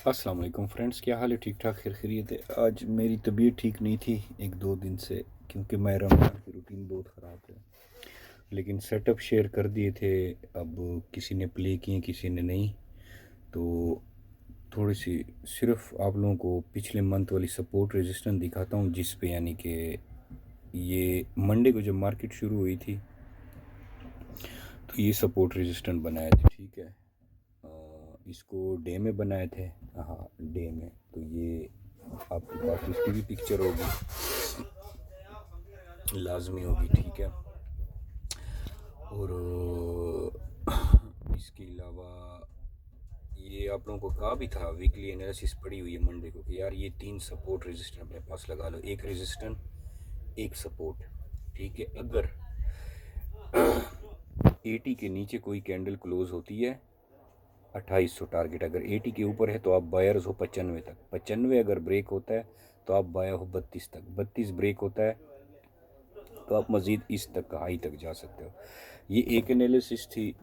अस्सलाम वालेकुम फ्रेंड्स, क्या हाल है? ठीक ठाक, खैर खैरियत है। आज मेरी तबीयत ठीक नहीं थी एक दो दिन से, क्योंकि मैं रमज़ान की रूटीन बहुत ख़राब है। लेकिन सेटअप शेयर कर दिए थे, अब किसी ने प्ले किए किसी ने नहीं। तो थोड़ी सी सिर्फ आप लोगों को पिछले मंथ वाली सपोर्ट रेजिस्टेंस दिखाता हूँ, जिस पे यानी कि ये मंडे को जब मार्केट शुरू हुई थी तो ये सपोर्ट रेजिस्टेंस बनाए थे, ठीक है। इसको डे में बनाए थे, हाँ डे में। तो ये आपके पास इसकी भी पिक्चर होगी, लाजमी होगी, ठीक है। और इसके अलावा ये आप लोगों को कहा भी था, वीकली एनालिसिस पड़ी हुई है मंडे को, कि यार ये तीन सपोर्ट रेजिस्टेंस अपने पास लगा लो, एक रेजिस्टेंस एक सपोर्ट, ठीक है। अगर 80 के नीचे कोई कैंडल क्लोज होती है 2800 टारगेट, अगर 80 के ऊपर है तो आप बायर्स हो 95 तक, 95 अगर ब्रेक होता है तो आप बायर हो 32 तक, 32 ब्रेक होता है तो आप मज़ीद इस तक हाई तक जा सकते हो। ये एक एनालिसिस थी।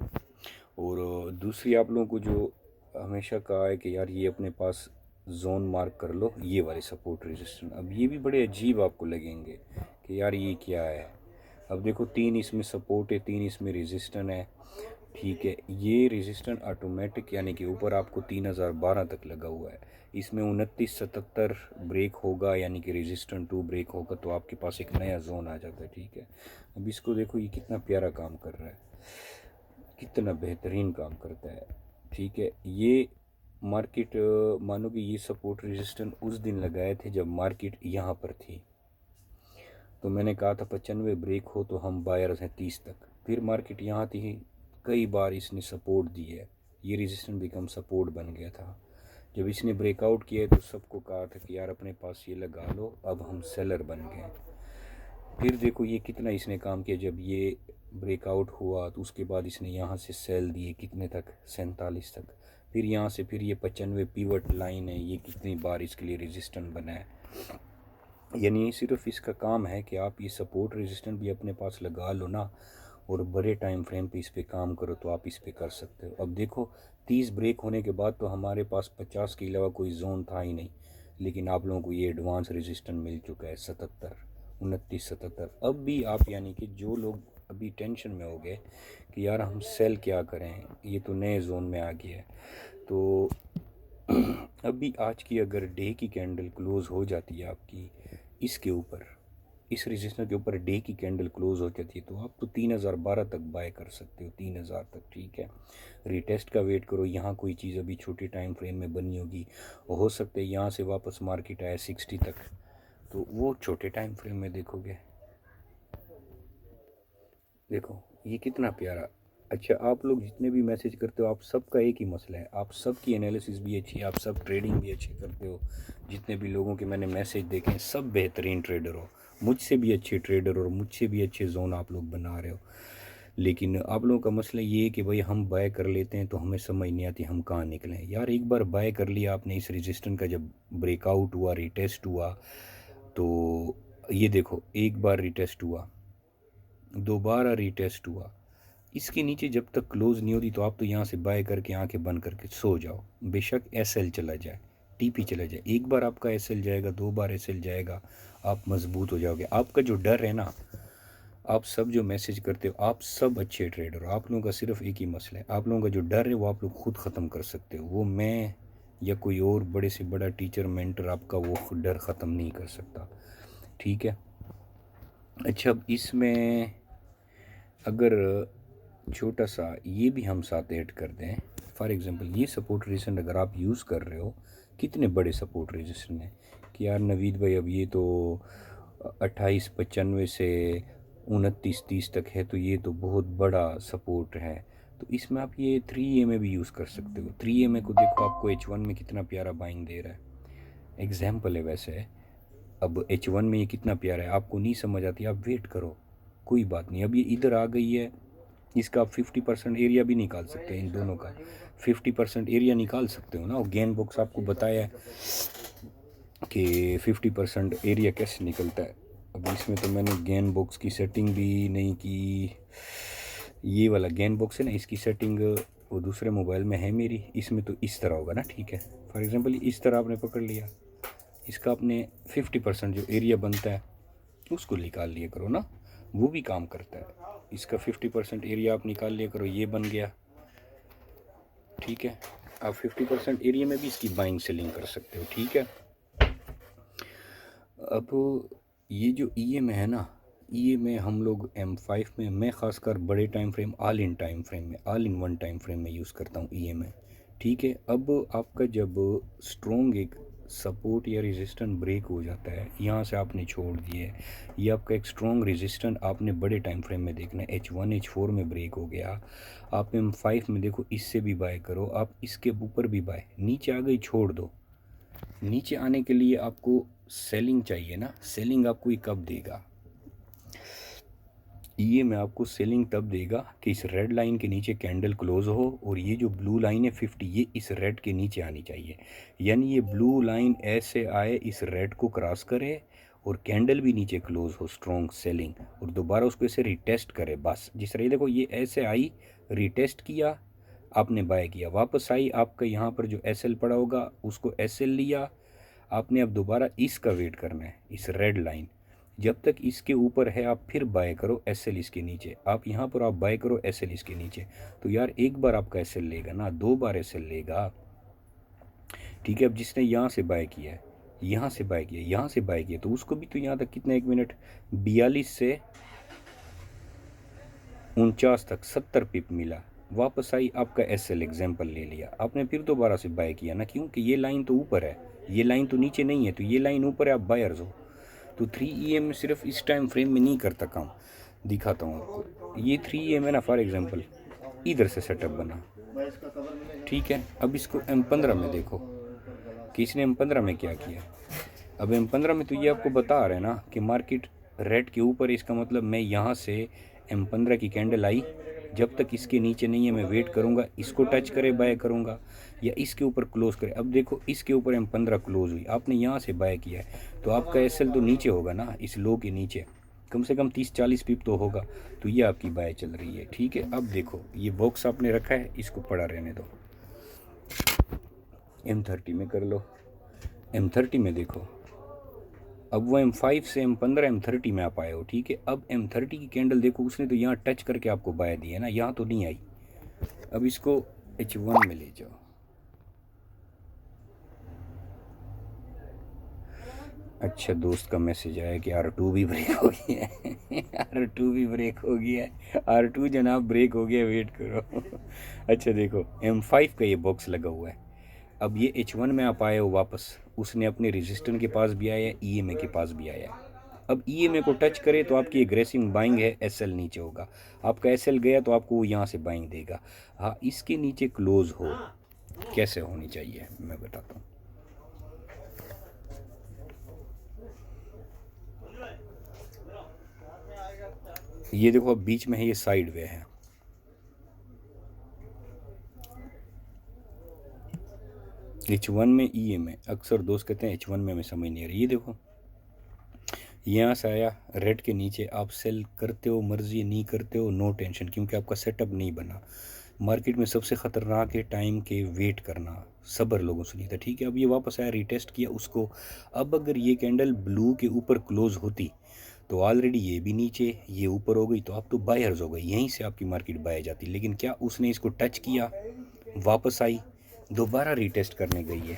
और दूसरी आप लोगों को जो हमेशा कहा है कि यार ये अपने पास जोन मार्क कर लो, ये वाले सपोर्ट रेजिस्टेंस। अब ये भी बड़े अजीब आपको लगेंगे कि यार ये क्या है। अब देखो, तीन इसमें सपोर्ट है, तीन इसमें रेजिस्टेंस है, ठीक है। ये रेजिस्टेंस ऑटोमेटिक यानी कि ऊपर आपको 3012 तक लगा हुआ है। इसमें 2977 ब्रेक होगा, यानी कि रेजिस्टेंस 2 ब्रेक होगा तो आपके पास एक नया जोन आ जाता है, ठीक है। अब इसको देखो, ये कितना प्यारा काम कर रहा है, कितना बेहतरीन काम करता है, ठीक है। ये मार्केट मानो कि ये सपोर्ट रेजिस्टेंस उस दिन लगाए थे जब मार्केट यहाँ पर थी। तो मैंने कहा था 95 ब्रेक हो तो हम बायर्स हैं 30 तक। फिर मार्केट यहाँ थी, कई बार इसने सपोर्ट दी है, ये रेजिस्टेंस बिकम सपोर्ट बन गया था। जब इसने ब्रेकआउट किया तो सबको कहा था कि यार अपने पास ये लगा लो, अब हम सेलर बन गए। फिर देखो ये कितना इसने काम किया, जब ये ब्रेकआउट हुआ तो उसके बाद इसने यहाँ से सेल दिए कितने तक, 47 तक। फिर यहाँ से फिर ये 95 पीवट लाइन है, ये कितनी बार इसके लिए रेजिस्टेंस बना है। यानी सिर्फ इसका काम है कि आप ये सपोर्ट रेजिस्टेंस भी अपने पास लगा लो ना, और बड़े टाइम फ्रेम पे इस पे काम करो तो आप इस पे कर सकते हो। अब देखो 30 ब्रेक होने के बाद तो हमारे पास 50 के अलावा कोई जोन था ही नहीं, लेकिन आप लोगों को ये एडवांस रेजिस्टेंस मिल चुका है 77, 2977। अब भी आप यानी कि जो लोग अभी टेंशन में हो गए कि यार हम सेल क्या करें, ये तो नए जोन में आ गया है, तो अभी आज की अगर डे की कैंडल क्लोज हो जाती है आपकी इसके ऊपर, इस रजिस्टर के ऊपर डे की कैंडल क्लोज हो जाती है, तो आप तो 3012 तक बाय कर सकते हो, 3000 तक, ठीक है। रीटेस्ट का वेट करो, यहाँ कोई चीज़ अभी छोटे टाइम फ्रेम में बनी होगी, हो सकता है यहाँ से वापस मार्केट आए 60 तक, तो वो छोटे टाइम फ्रेम में देखोगे। देखो ये कितना प्यारा। अच्छा, आप लोग जितने भी मैसेज करते हो, आप सबका एक ही मसला है, आप सबकी एनालिसिस भी अच्छी है, आप सब ट्रेडिंग भी अच्छी करते हो। जितने भी लोगों के मैंने मैसेज देखे हैं सब बेहतरीन ट्रेडर हो, मुझसे भी अच्छे ट्रेडर और मुझसे भी अच्छे जोन आप लोग बना रहे हो। लेकिन आप लोगों का मसला ये है कि भाई हम बाय कर लेते हैं तो हमें समझ नहीं आती हम कहाँ निकलें। यार एक बार बाय कर लिया आपने, इस रेजिस्टेंस का जब ब्रेकआउट हुआ, रिटेस्ट हुआ, तो ये देखो एक बार रिटेस्ट हुआ, दोबारा रिटेस्ट हुआ, इसके नीचे जब तक क्लोज नहीं होती तो आप तो यहाँ से बाय करके आंखें बंद करके सो जाओ। बेशक एसएल चला जाए, टीपी चला जाए, एक बार आपका एसएल जाएगा, दो बार एसएल जाएगा, आप मजबूत हो जाओगे। आपका जो डर है ना, आप सब जो मैसेज करते हो, आप सब अच्छे ट्रेडर हो, आप लोगों का सिर्फ एक ही मसला है, आप लोगों का जो डर है वो आप लोग खुद ख़त्म कर सकते हो। वो मैं या कोई और बड़े से बड़ा टीचर मेंटर आपका वो डर ख़त्म नहीं कर सकता, ठीक है। अच्छा, अब इसमें अगर छोटा सा ये भी हम साथ ऐड कर दें, फॉर एग्जांपल ये सपोर्ट रेजिस्टेंस अगर आप यूज़ कर रहे हो, कितने बड़े सपोर्ट रेजिस्टेंस हैं कि यार नवीद भाई अब ये तो 2895 से 2930 तक है, तो ये तो बहुत बड़ा सपोर्ट है। तो इसमें आप ये 3 EMA भी यूज़ कर सकते हो। 3 EMA को देखो, आपको H1 में कितना प्यारा बाइंग दे रहा है, एग्जाम्पल है वैसे। अब H1 में ये कितना प्यारा है, आपको नहीं समझ आती, आप वेट करो, कोई बात नहीं। अब ये इधर आ गई है, इसका आप 50% एरिया भी निकाल सकते हैं, इन दोनों का 50% एरिया निकाल सकते हो ना। और गेन बॉक्स आपको बताया है कि 50% एरिया कैसे निकलता है। अब इसमें तो मैंने गेन बॉक्स की सेटिंग भी नहीं की, ये वाला गेन बॉक्स है ना, इसकी सेटिंग वो दूसरे मोबाइल में है मेरी, इसमें तो इस तरह होगा ना, ठीक है। फॉर एग्ज़ाम्पल इस तरह आपने पकड़ लिया, इसका आपने 50% जो एरिया बनता है उसको निकाल लिया करो ना, वो भी काम करता है। इसका 50% एरिया आप निकाल लिया करो, ये बन गया, ठीक है। आप 50% एरिया में भी इसकी बाइंग सेलिंग कर सकते हो, ठीक है। अब ये जो EM है ना, EM में हम लोग M5 में, मैं ख़ासकर बड़े time frame, all in one time frame में यूज़ करता हूँ EM है, ठीक है। अब आपका जब स्ट्रॉन्ग एक सपोर्ट या रेजिस्टेंस ब्रेक हो जाता है, यहाँ से आपने छोड़ दिए, ये आपका एक स्ट्रॉन्ग रेजिस्टेंस आपने बड़े टाइम फ्रेम में देखना है, H1 H4 में ब्रेक हो गया, आप M5 में देखो, इससे भी बाय करो, आप इसके ऊपर भी बाय, नीचे आ गई छोड़ दो। नीचे आने के लिए आपको सेलिंग चाहिए ना, सेलिंग आपको ये कब देगा, ये मैं आपको सेलिंग तब देगा कि इस रेड लाइन के नीचे कैंडल क्लोज हो, और ये जो ब्लू लाइन है 50, ये इस रेड के नीचे आनी चाहिए, यानी ये ब्लू लाइन ऐसे आए, इस रेड को क्रॉस करे, और कैंडल भी नीचे क्लोज हो, स्ट्रॉन्ग सेलिंग, और दोबारा उसको ऐसे रिटेस्ट करे, बस जिस तरह देखो ये ऐसे आई, रिटेस्ट किया, आपने बाय किया, वापस आई, आपका यहाँ पर जो SL पड़ा होगा उसको SL लिया आपने, अब दोबारा इसका वेट करना है, इस रेड लाइन जब तक इसके ऊपर है आप फिर बाय करो SL इसके नीचे, आप यहाँ पर आप बाय करो SL इसके नीचे, तो यार एक बार आपका SL लेगा ना, 2 बार SL लेगा, ठीक है। अब जिसने यहाँ से बाय किया है, यहाँ से बाय किया, यहाँ से बाय किया, तो उसको भी तो यहाँ तक कितना, 1 मिनट 42 से 49 तक 70 पिप मिला, वापस आई, आपका SL एग्जाम्पल ले लिया आपने, फिर दोबारा से बाय किया ना, क्योंकि ये लाइन तो ऊपर है, ये लाइन तो नीचे नहीं है, तो ये लाइन ऊपर है, आप बायर्स हो। तो 3EM सिर्फ इस टाइम फ्रेम में नहीं करता काम, दिखाता हूँ आपको, ये 3EM है ना, फॉर एग्जांपल इधर से सेटअप बना, ठीक है। अब इसको M15 में देखो कि इसने M15 में क्या किया, अब M15 में तो ये आपको बता रहे हैं ना कि मार्केट रेड के ऊपर, इसका मतलब मैं यहाँ से M15 की कैंडल आई, जब तक इसके नीचे नहीं है मैं वेट करूँगा, इसको टच करे बाय करूँगा, या इसके ऊपर क्लोज करे। अब देखो इसके ऊपर M15 क्लोज हुई, आपने यहाँ से बाय किया है, तो आपका SL तो नीचे होगा ना, इस लो के नीचे कम से कम 30-40 पिप तो होगा, तो ये आपकी बाय चल रही है, ठीक है। अब देखो ये बॉक्स आपने रखा है, इसको पड़ा रहने दो, M30 में कर लो, M30 में देखो, अब वो M5 से M15 M30 में आप आए हो, ठीक है। अब M30 की कैंडल देखो, उसने तो यहाँ टच करके आपको बाय दी है ना, यहाँ तो नहीं आई। अब इसको H1 में ले जाओ, अच्छा दोस्त का मैसेज आया कि R2 भी ब्रेक हो गया है R2 भी ब्रेक हो गया है, R2 जनाब ब्रेक हो गया, वेट करो अच्छा देखो M5 का ये बॉक्स लगा हुआ है, अब ये H1 में आप आए हो वापस, उसने अपने रेजिस्टेंस के पास भी आया है, EMA के पास भी आया है। अब EMA को टच करे तो आपकी एग्रेसिव बाइंग है, SL नीचे होगा, आपका SL गया तो आपको वो यहाँ से बाइंग देगा। हाँ, इसके नीचे क्लोज हो, कैसे होनी चाहिए मैं बताता हूँ। ये देखो अब बीच में है, ये साइड वे है, H1 में EMA, अक्सर दोस्त कहते हैं H1 में हमें समझ नहीं आ रही, ये देखो यहाँ से आया रेड के नीचे, आप सेल करते हो मर्जी, नहीं करते हो नो टेंशन, क्योंकि आपका सेटअप नहीं बना। मार्केट में सबसे ख़तरनाक है टाइम के वेट करना, सब्र लोगों से नहीं था, ठीक है। अब ये वापस आया, रिटेस्ट किया उसको, अब अगर ये कैंडल ब्लू के ऊपर क्लोज होती तो ऑलरेडी ये भी नीचे ये ऊपर हो गई, तो आप तो बायर्स हो गए, यहीं से आपकी मार्केट बाय जाती, लेकिन क्या उसने इसको टच किया, वापस आई, दोबारा रिटेस्ट करने गई है,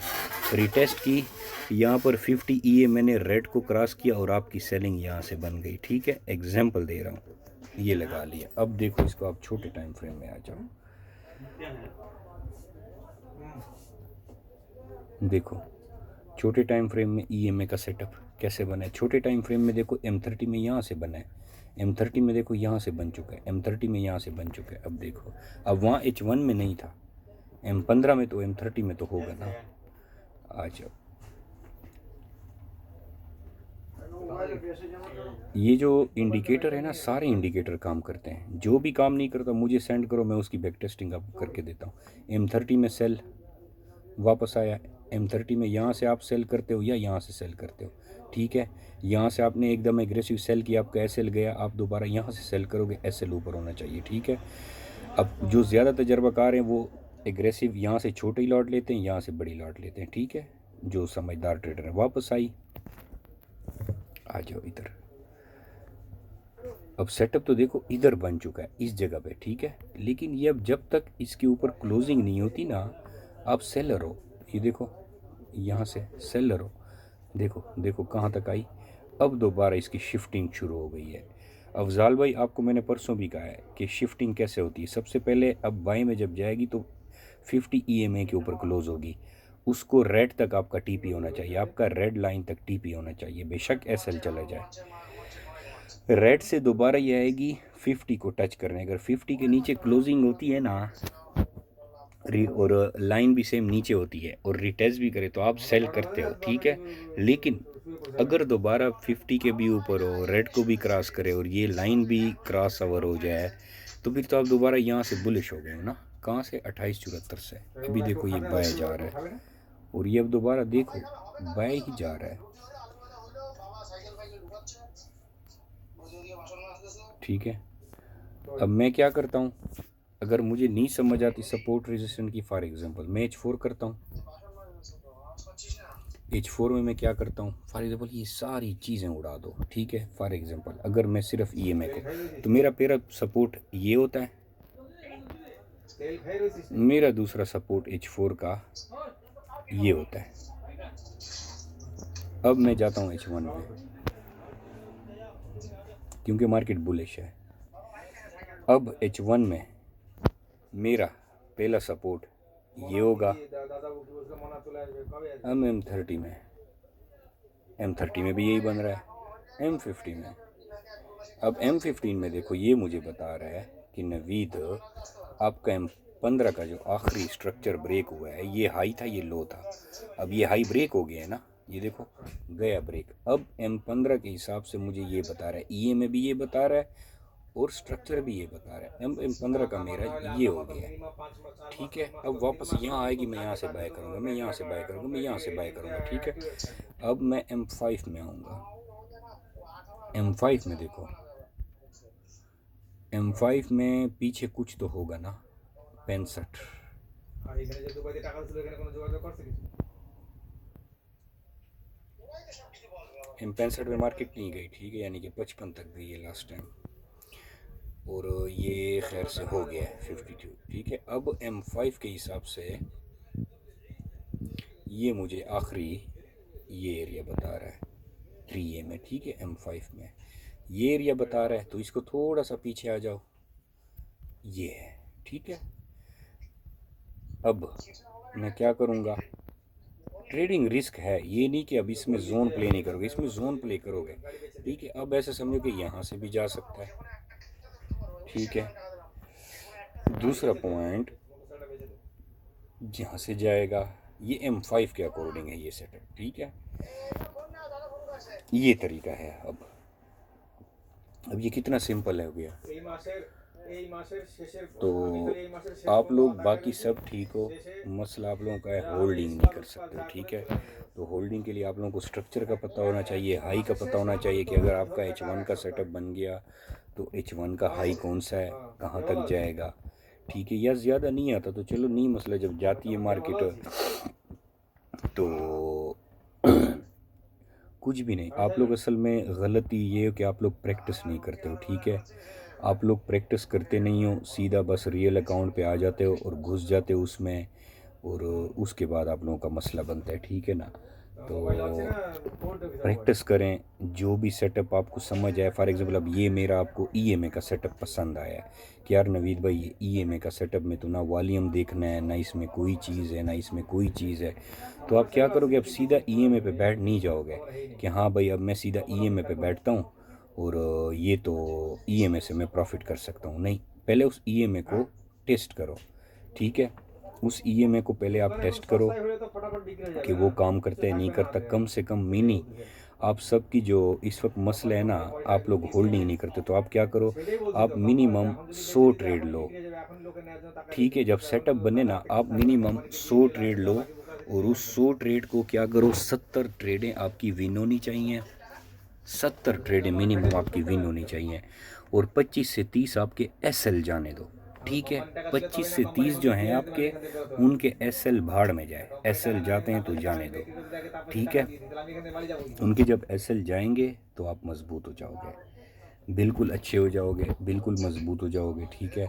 रिटेस्ट की, यहाँ पर 50 EA मैंने रेड को क्रॉस किया और आपकी सेलिंग यहाँ से बन गई, ठीक है। एग्जाम्पल दे रहा हूँ, ये लगा लिया। अब देखो इसको आप छोटे टाइम फ्रेम में आ जाओ, देखो छोटे टाइम फ्रेम में EMA का सेटअप कैसे बना है। छोटे टाइम फ्रेम में देखो M30 में यहाँ से बना है, M30 में देखो यहाँ से बन चुका है, M30 में यहाँ से बन चुका है। अब देखो, अब वहाँ H1 में नहीं था, M15 में तो M30 में तो होगा ना। आ जाओ, ये जो इंडिकेटर है ना, सारे इंडिकेटर काम करते हैं, जो भी काम नहीं करता मुझे सेंड करो, मैं उसकी बैक टेस्टिंग आपको करके देता हूँ। M30 में सेल वापस आया, M30 में यहाँ से आप सेल करते हो या यहाँ से सेल करते हो, ठीक है। यहाँ से आपने एकदम एग्रेसिव सेल किया, आपका SL गया, आप दोबारा यहाँ से सेल करोगे, SL ऊपर होना चाहिए, ठीक है। अब जो ज़्यादा तजर्बाकार हैं वो एग्रेसिव यहाँ से छोटी लॉट लेते हैं, यहाँ से बड़ी लॉट लेते हैं, ठीक है। जो समझदार ट्रेडर है वापस आई, आ जाओ इधर। अब सेटअप तो देखो इधर बन चुका है इस जगह पे, ठीक है। लेकिन ये अब जब तक इसके ऊपर क्लोजिंग नहीं होती ना, आप सेलर हो। ये देखो यहाँ से सेलर हो, देखो देखो कहाँ तक आई। अब दोबारा इसकी शिफ्टिंग शुरू हो गई है। अफजाल भाई आपको मैंने परसों भी कहा है कि शिफ्टिंग कैसे होती है। सबसे पहले अब बाएं में जब जाएगी तो 50 EMA के ऊपर क्लोज होगी, उसको रेड तक आपका टीपी होना चाहिए, आपका रेड लाइन तक टीपी होना चाहिए, बेशक एसएल चला जाए। रेड से दोबारा ये आएगी 50 को टच करने, अगर 50 के नीचे क्लोजिंग होती है ना, और लाइन भी सेम नीचे होती है और रिटेस्ट भी करे तो आप सेल करते हो, ठीक है। लेकिन अगर दोबारा 50 के भी ऊपर हो, रेड को भी क्रॉस करे और ये लाइन भी क्रॉस ओवर हो जाए, तो फिर तो आप दोबारा यहाँ से बुलिश हो गए हो ना। कहाँ से? 2874 से। अभी देखो ये बाय जा रहा है और ये अब दोबारा देखो बाय ही जा रहा है, ठीक है। अब मैं क्या करता हूँ, अगर मुझे नहीं समझ आती सपोर्ट रेजिस्टेंस की, फॉर एग्जांपल मैं H4 करता हूँ। H4 में मैं क्या करता हूँ, फॉर एग्जांपल ये सारी चीज़ें उड़ा दो, ठीक है। फॉर एग्जांपल अगर मैं सिर्फ EMA को, तो मेरा पहला सपोर्ट ये होता है, मेरा दूसरा सपोर्ट H4 का ये होता है। अब मैं जाता हूँ H1 में क्योंकि मार्केट बुलिश है। अब H1 में मेरा पहला सपोर्ट ये होगा। हम M30 में, M30 में भी यही बन रहा है, M50 में। अब M15 में देखो ये मुझे बता रहा है कि नवीद आपका M15 का जो आखिरी स्ट्रक्चर ब्रेक हुआ है, ये हाई था ये लो था, अब ये हाई ब्रेक हो गया है ना, ये देखो गया ब्रेक। अब M15 के हिसाब से मुझे ये बता रहा है, EMA भी ये बता रहा है और स्ट्रक्चर भी ये बता रहा है। M15 का मेरा ये हो गया है, ठीक है। अब वापस यहाँ आएगी, मैं यहाँ से बाय करूँगा, मैं यहाँ से बाय करूँगा, मैं यहाँ से बाय करूँगा, ठीक है। अब मैं M5 में आऊँगा। M5 में देखो, M5 में पीछे कुछ तो होगा ना, 65। M65 में मार्केट नहीं गई, ठीक है, यानी कि 55 तक गई है लास्ट टाइम, और ये खैर से हो गया है 52, ठीक है। अब M5 के हिसाब से ये मुझे आखिरी ये एरिया बता रहा है 3A में, ठीक है। M5 में ये एरिया बता रहा है, तो इसको थोड़ा सा पीछे आ जाओ, ये है, ठीक है। अब मैं क्या करूँगा, ट्रेडिंग रिस्क है, ये नहीं कि अब इसमें जोन प्ले नहीं करोगे, इसमें जोन प्ले करोगे, ठीक है। अब ऐसे समझो कि यहाँ से भी जा सकता है, ठीक है। दूसरा पॉइंट यहाँ से जाएगा, ये M5 के अकॉर्डिंग है ये सेटअप, ठीक है। ये तरीका है। अब ये कितना सिंपल है हो गया। तो आप लोग बाकी सब ठीक हो, मसला आप लोगों का है होल्डिंग नहीं कर सकते हो, ठीक है। तो होल्डिंग के लिए आप लोगों को स्ट्रक्चर का पता होना चाहिए, हाई का पता होना चाहिए कि अगर आपका H1 का सेटअप बन गया तो H1 का हाई कौन सा है, कहाँ तक जाएगा, ठीक है। या ज़्यादा नहीं आता तो चलो नहीं मसला, जब जाती है मार्केट तो कुछ भी नहीं। आप लोग असल में गलती ये है कि आप लोग प्रैक्टिस नहीं करते हो, ठीक है। आप लोग प्रैक्टिस करते नहीं हो, सीधा बस रियल अकाउंट पे आ जाते हो और घुस जाते हो उसमें, और उसके बाद आप लोगों का मसला बनता है, ठीक है ना। तो प्रैक्टिस करें, जो भी सेटअप आपको समझ आए। फॉर एग्जांपल अब ये मेरा आपको EMA का सेटअप पसंद आया है कि यार नवीद भाई ये EMA का सेटअप में तो ना वॉल्यूम देखना है, ना इसमें कोई चीज़ है, ना इसमें कोई चीज़ है, तो आप क्या करोगे, अब सीधा EMA पे बैठ नहीं जाओगे कि हाँ भाई अब मैं सीधा EMA पे बैठता हूँ और ये तो EMA से मैं प्रॉफिट कर सकता हूँ। नहीं, पहले उस EMA को टेस्ट करो, ठीक है। उस EMA को पहले आप टेस्ट करो कि वो काम करता है नहीं करता। कम से कम मिनी, आप सबकी जो इस वक्त मसला है ना, आप लोग होल्डिंग नहीं करते, तो आप क्या करो, आप मिनिमम 100 ट्रेड लो, ठीक है। जब सेटअप बने ना, आप मिनिमम 100 ट्रेड लो और उस 100 ट्रेड को क्या करो, 70 ट्रेडें आपकी विन होनी चाहिए, 70 ट्रेडें मिनिमम आपकी विन होनी चाहिए, और 25 से 30 आपके SL जाने दो, ठीक है। 25 से 30 जो हैं आपके, उनके एसएल भाड़ में जाए, एसएल जाते हैं तो जाने दो, ठीक है। उनके जब एसएल जाएंगे तो आप मजबूत हो जाओगे, बिल्कुल अच्छे हो जाओगे, बिल्कुल मजबूत हो जाओगे, ठीक है।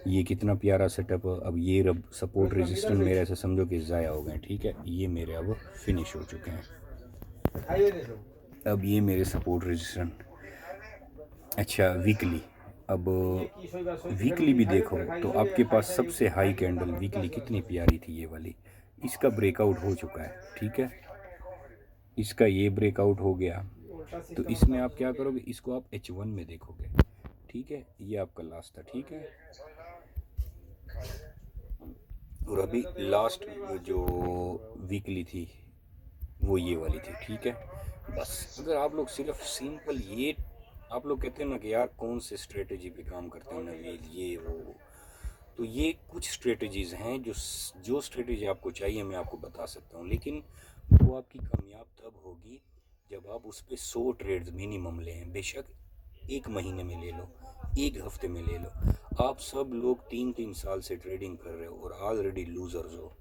ये कितना प्यारा सेटअप। अब ये रब सपोर्ट रेजिस्टेंट मेरे ऐसे समझो कि ज़ाया हो गए, ठीक है। ये मेरे अब फिनिश हो चुके हैं। अब ये मेरे सपोर्ट रेजिस्टेंट। अच्छा वीकली, अब वीकली भी देखो तो आपके पास सबसे हाई कैंडल वीकली कितनी प्यारी थी, ये वाली। इसका ब्रेकआउट हो चुका है, ठीक है। इसका ये ब्रेकआउट हो गया, तो इसमें आप क्या करोगे, इसको आप H1 में देखोगे, ठीक है। ये आपका लास्ट था, ठीक है। और अभी लास्ट जो वीकली थी वो ये वाली थी, ठीक है। बस अगर आप लोग सिर्फ सिंपल ये, आप लोग कहते हैं ना कि यार कौन से स्ट्रेटजी पे काम करते हैं नवील, ये वो, तो ये कुछ स्ट्रेटजीज़ हैं जो जो स्ट्रेटजी आपको चाहिए मैं आपको बता सकता हूँ, लेकिन वो आपकी कामयाब तब होगी जब आप उस पर 100 ट्रेड्स मिनिमम लें। बेशक एक महीने में ले लो, एक हफ्ते में ले लो। आप सब लोग 3-3 साल से ट्रेडिंग कर रहे हो और ऑलरेडी लूजर्स हो।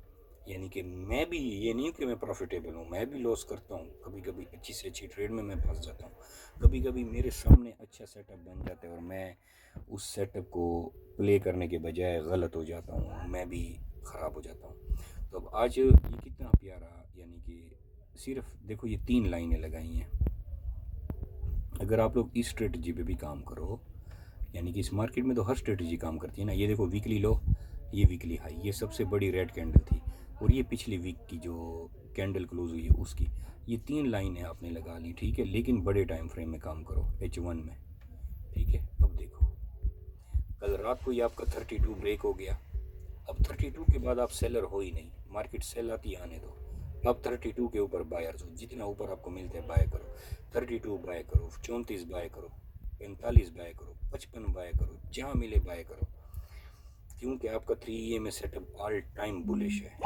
यानी कि मैं भी, ये नहीं कि मैं प्रॉफिटेबल हूँ, मैं भी लॉस करता हूँ, कभी कभी अच्छी से अच्छी ट्रेड में मैं फंस जाता हूँ, कभी कभी मेरे सामने अच्छा सेटअप बन जाता है और मैं उस सेटअप को प्ले करने के बजाय गलत हो जाता हूँ, मैं भी ख़राब हो जाता हूँ। तो अब आज ये कितना प्यारा, यानी कि सिर्फ देखो ये 3 लाइनें लगाई हैं। अगर आप लोग इस स्ट्रेटजी पे भी काम करो, यानी कि इस मार्केट में तो हर स्ट्रेटजी काम करती है ना। ये देखो वीकली लो, ये वीकली हाई, ये सबसे बड़ी रेड कैंडल थी, और ये पिछली वीक की जो कैंडल क्लोज हुई है उसकी, ये 3 लाइनें आपने लगा ली, ठीक है। लेकिन बड़े टाइम फ्रेम में काम करो, H1 में, ठीक है। अब देखो कल रात को ये आपका 32 ब्रेक हो गया। अब 32 के बाद आप सेलर हो ही नहीं, मार्केट सेल आती आने दो। अब 32 के ऊपर बायर्स हो, जितना ऊपर आपको मिलते हैं बाय करो, 32 बाय करो, 34 बाय करो, 45 बाय करो, 55 बाय करो, जहाँ मिले बाय करो, क्योंकि आपका 3 में सेटअप ऑल टाइम बुलिश है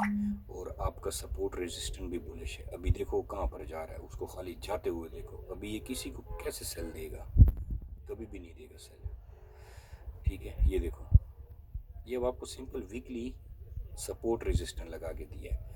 और आपका सपोर्ट रेजिस्टेंट भी बुलिश है। अभी देखो कहाँ पर जा रहा है, उसको खाली जाते हुए देखो। अभी ये किसी को कैसे सेल देगा, कभी भी नहीं देगा सेल, ठीक है। ये देखो, ये अब आपको सिंपल वीकली सपोर्ट रेजिस्टेंट लगा के दिया है।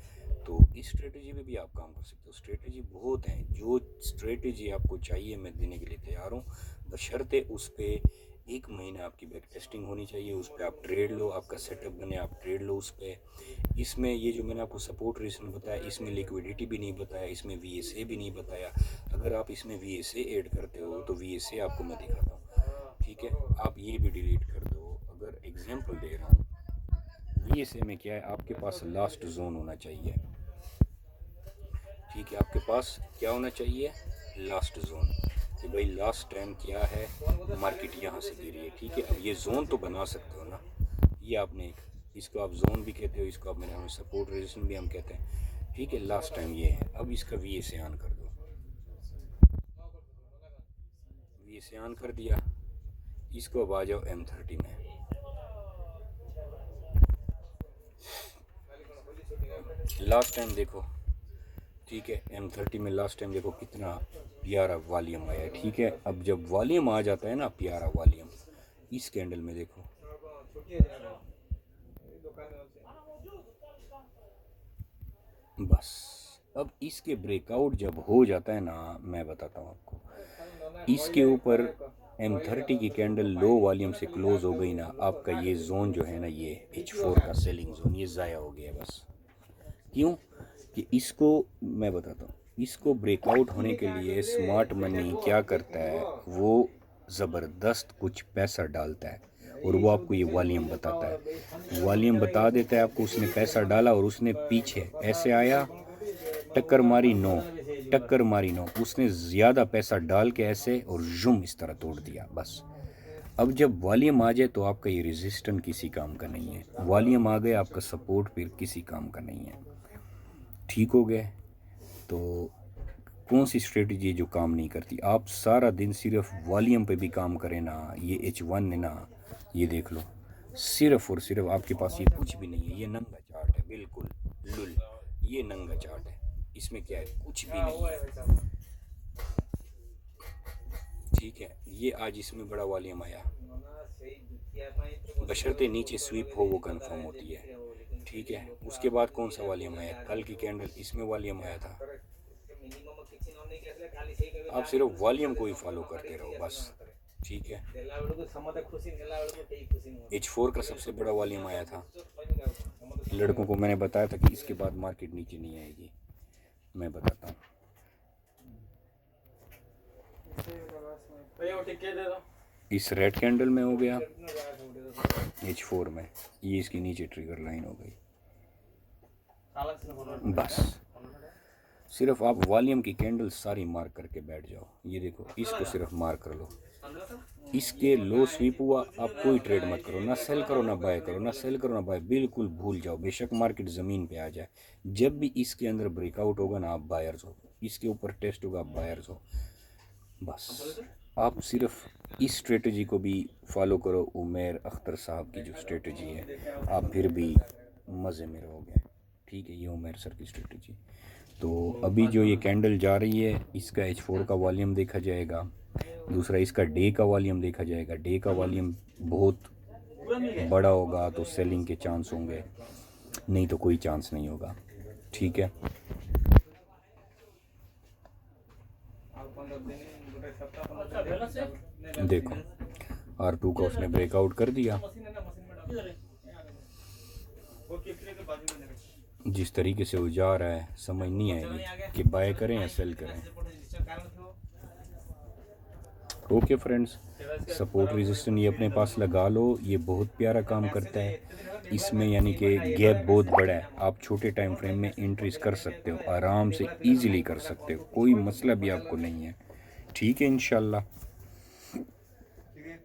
तो इस स्ट्रेटजी पे भी आप काम कर सकते हो। स्ट्रेटजी बहुत हैं, जो स्ट्रेटजी आपको चाहिए मैं देने के लिए तैयार हूँ, बशर्ते उस पर 1 महीना आपकी बैक टेस्टिंग होनी चाहिए, उस पर आप ट्रेड लो, आपका सेटअप बने, आप ट्रेड लो उस पर। इसमें ये जो मैंने आपको सपोर्ट रेजिस्टेंस बताया, इसमें लिक्विडिटी भी नहीं बताया, इसमें VSA भी नहीं बताया। अगर आप इसमें VSA ऐड करते हो तो VSA आपको मैं दिखाता हूँ, ठीक है। आप ये भी डिलीट कर दो। अगर एग्जाम्पल दे रहा हूँ, VSA में क्या है, आपके पास लास्ट जोन होना चाहिए, ठीक है। आपके पास क्या होना चाहिए, लास्ट जोन, कि भाई लास्ट टाइम क्या है मार्केट यहाँ से गिरी है, ठीक है। अब ये जोन तो बना सकते हो ना, ये आपने, इसको आप जोन भी कहते हो, इसको आप मेरे हमें सपोर्ट रेजिस्टेंस भी हम कहते हैं, ठीक है। लास्ट टाइम ये है। अब इसका VSA ऑन कर दो, VSA ऑन कर दिया, इसको अब आ जाओ M30 में, लास्ट टाइम देखो, ठीक है। M30 में लास्ट टाइम देखो कितना प्यारा वॉल्यूम आया है, ठीक है। अब जब वॉल्यूम आ जाता है ना, प्यारा वॉल्यूम, इस कैंडल में देखो, बस अब इसके ब्रेकआउट जब हो जाता है ना, मैं बताता हूँ आपको, इसके ऊपर M30 की कैंडल लो वॉल्यूम से क्लोज हो गई ना, आपका ये जोन जो है ना, ये H4 का सेलिंग जोन, ये ज़ाया हो गया बस। क्यों कि इसको मैं बताता हूँ, इसको ब्रेकआउट होने के लिए स्मार्ट मनी क्या करता है, वो ज़बरदस्त कुछ पैसा डालता है और वो आपको ये वॉल्यूम बताता है, वॉल्यूम बता देता है आपको। उसने पैसा डाला और उसने पीछे ऐसे आया, टक्कर मारी नो, टक्कर मारी नो, उसने ज़्यादा पैसा डाल के ऐसे और जुम इस तरह तोड़ दिया, बस। अब जब वॉल्यूम आ जाए तो आपका ये रेजिस्टेंस किसी काम का नहीं है, वॉल्यूम आ गए आपका सपोर्ट फिर किसी काम का नहीं है, ठीक हो गए। तो कौन सी स्ट्रेटजी जो काम नहीं करती, आप सारा दिन सिर्फ वॉल्यूम पे भी काम करें ना, ये H1 है ना, ये देख लो, सिर्फ और सिर्फ आपके पास ये कुछ भी नहीं है, ये नंगा चार्ट है, बिल्कुल लुल, ये नंगा चार्ट है, इसमें क्या है, कुछ भी नहीं है, ठीक है। ये आज इसमें बड़ा वॉल्यूम आया, बशर्ते नीचे स्वीप हो वो कंफर्म होती है। ठीक है, उसके बाद कौन सा वॉल्यूम आया? कल की कैंडल इसमें वॉल्यूम आया था। आप सिर्फ वॉल्यूम को ही फॉलो करते रहो बस। ठीक है, H4 का सबसे बड़ा वॉल्यूम आया था। लड़कों को मैंने बताया था कि इसके बाद मार्केट नीचे नहीं आएगी। मैं बताता हूँ, इस रेड कैंडल में हो गया, H4 में ये इसकी नीचे ट्रिगर लाइन हो गई। बस सिर्फ आप वॉल्यूम की कैंडल सारी मार्क करके बैठ जाओ। ये देखो, इसको सिर्फ मार्क कर लो। इसके लो स्वीप हुआ, आप कोई ट्रेड मत करो, ना सेल करो ना बाय करो, ना सेल करो ना बाय, बिल्कुल भूल जाओ। बेशक मार्केट ज़मीन पे आ जाए, जब भी इसके अंदर ब्रेकआउट होगा ना, आप बायर्स हो। इसके ऊपर टेस्ट होगा, आप बायर्स हो। बस आप सिर्फ इस स्ट्रेटजी को भी फॉलो करो, उमेर अख्तर साहब की जो स्ट्रेटजी है, आप फिर भी मज़े में रहोगे। ठीक है, ये उमेर सर की स्ट्रेटजी। तो अभी जो ये कैंडल जा रही है, इसका H4 का वॉल्यूम देखा जाएगा, दूसरा इसका डे का वॉल्यूम देखा जाएगा। डे का वॉल्यूम बहुत बड़ा होगा तो सेलिंग के चांस होंगे, नहीं तो कोई चांस नहीं होगा। ठीक है, देखो R2 का उसने ब्रेकआउट कर दिया। जिस तरीके से वो जा रहा है, समझ नहीं आएगी कि बाय करें या सेल करें। ओके फ्रेंड्स, सपोर्ट रेजिस्टेंस ये अपने पास लगा लो, ये बहुत प्यारा काम करता है। इसमें यानी कि गैप बहुत बड़ा है, आप छोटे टाइम फ्रेम में एंट्रीज कर सकते हो, आराम से इजीली कर सकते हो, कोई मसला भी आपको नहीं है। ठीक है, इंशाल्लाह।